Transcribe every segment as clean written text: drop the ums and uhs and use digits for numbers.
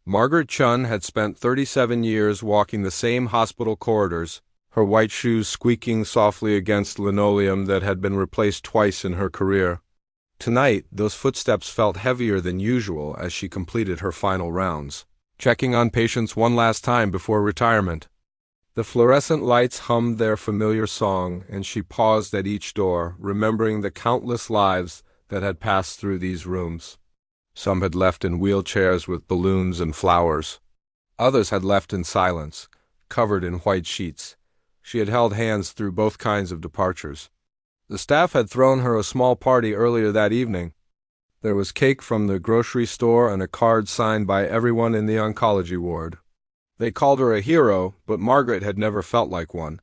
Margaret Chun had spent 37 years walking the same hospital corridors, her white shoes squeaking softly against linoleum that had been replaced twice in her career. Tonight, those footsteps felt heavier than usual as she completed her final rounds, checking on patients one last time before retirement. The fluorescent lights hummed their familiar song, and she paused at each door, remembering the countless lives that had passed through these rooms. Some had left in wheelchairs with balloons and flowers. Others had left in silence, covered in white sheets. She had held hands through both kinds of departures. The staff had thrown her a small party earlier that evening. There was cake from the grocery store and a card signed by everyone in the oncology ward. They called her a hero, but Margaret had never felt like one.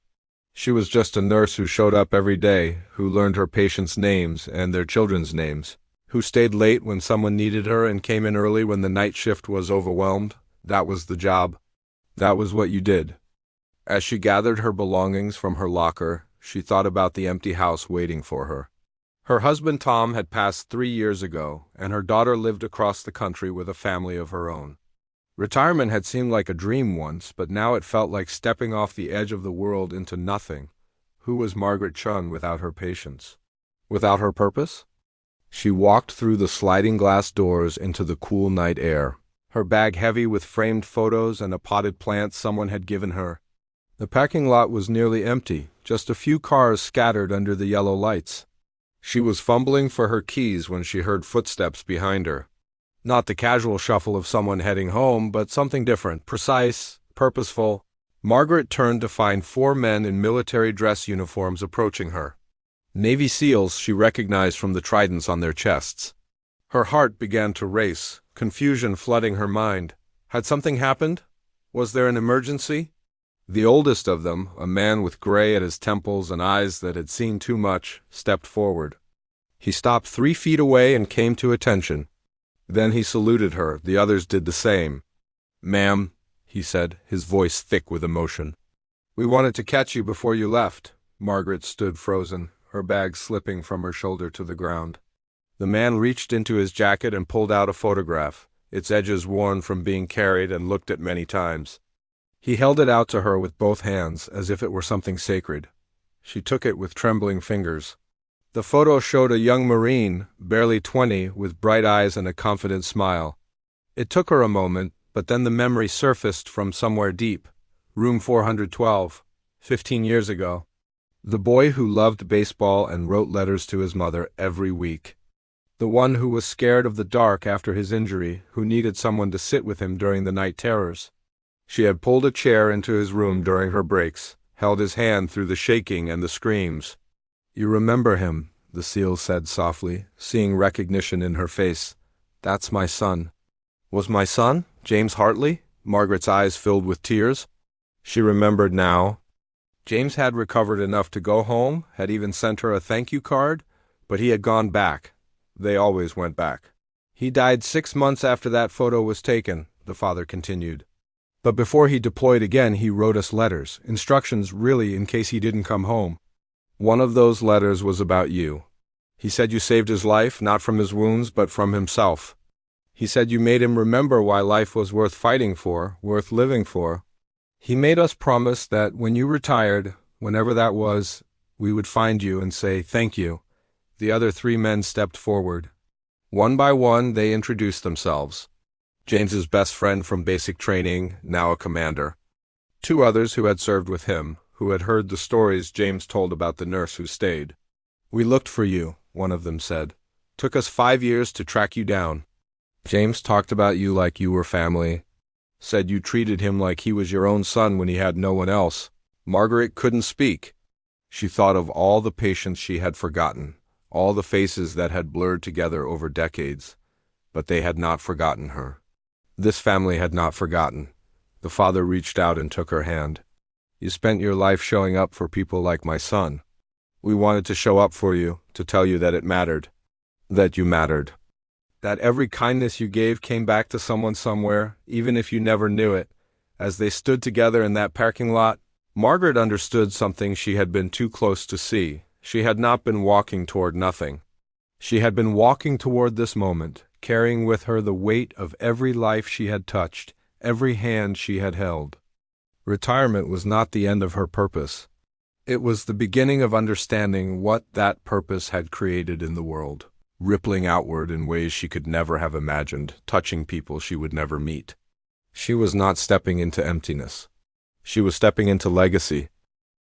She was just a nurse who showed up every day, who learned her patients' names and their children's names, who stayed late when someone needed her and came in early when the night shift was overwhelmed. That was the job. That was what you did. As she gathered her belongings from her locker, she thought about the empty house waiting for her. Her husband Tom had passed 3 years ago, and her daughter lived across the country with a family of her own. Retirement had seemed like a dream once, but now it felt like stepping off the edge of the world into nothing. Who was Margaret Chun without her patients? Without her purpose? She walked through the sliding glass doors into the cool night air, her bag heavy with framed photos and a potted plant someone had given her. The parking lot was nearly empty, just a few cars scattered under the yellow lights. She was fumbling for her keys when she heard footsteps behind her. Not the casual shuffle of someone heading home, but something different, precise, purposeful. Margaret turned to find 4 men in military dress uniforms approaching her. Navy SEALs she recognized from the tridents on their chests. Her heart began to race, confusion flooding her mind. Had something happened? Was there an emergency? The oldest of them, a man with gray at his temples and eyes that had seen too much, stepped forward. He stopped 3 feet away and came to attention. Then he saluted her. The others did the same. "Ma'am," he said, his voice thick with emotion. "We wanted to catch you before you left." Margaret stood frozen, her bag slipping from her shoulder to the ground. The man reached into his jacket and pulled out a photograph, its edges worn from being carried and looked at many times. He held it out to her with both hands, as if it were something sacred. She took it with trembling fingers. The photo showed a young Marine, barely 20, with bright eyes and a confident smile. It took her a moment, but then the memory surfaced from somewhere deep. Room 412, 15 years ago. The boy who loved baseball and wrote letters to his mother every week. The one who was scared of the dark after his injury, who needed someone to sit with him during the night terrors. She had pulled a chair into his room during her breaks, held his hand through the shaking and the screams. "You remember him," the SEAL said softly, seeing recognition in her face. "That's my son." Was my son? James Hartley? Margaret's eyes filled with tears. She remembered now. James had recovered enough to go home, had even sent her a thank you card, but he had gone back. They always went back. "He died 6 months after that photo was taken," the father continued. "But before he deployed again, he wrote us letters, instructions really in case he didn't come home. One of those letters was about you. He said you saved his life, not from his wounds, but from himself. He said you made him remember why life was worth fighting for, worth living for. He made us promise that when you retired, whenever that was, we would find you and say thank you." The other 3 men stepped forward. One by one, they introduced themselves. James's best friend from basic training, now a commander. 2 others who had served with him, who had heard the stories James told about the nurse who stayed. "We looked for you," one of them said. "Took us 5 years to track you down. James talked about you like you were family. Said you treated him like he was your own son when he had no one else." Margaret couldn't speak. She thought of all the patients she had forgotten, all the faces that had blurred together over decades, but they had not forgotten her. This family had not forgotten. The father reached out and took her hand. "You spent your life showing up for people like my son. We wanted to show up for you, to tell you that it mattered. That you mattered. That every kindness you gave came back to someone somewhere, even if you never knew it." As they stood together in that parking lot, Margaret understood something she had been too close to see. She had not been walking toward nothing. She had been walking toward this moment, carrying with her the weight of every life she had touched, every hand she had held. Retirement was not the end of her purpose. It was the beginning of understanding what that purpose had created in the world, rippling outward in ways she could never have imagined, touching people she would never meet. She was not stepping into emptiness. She was stepping into legacy,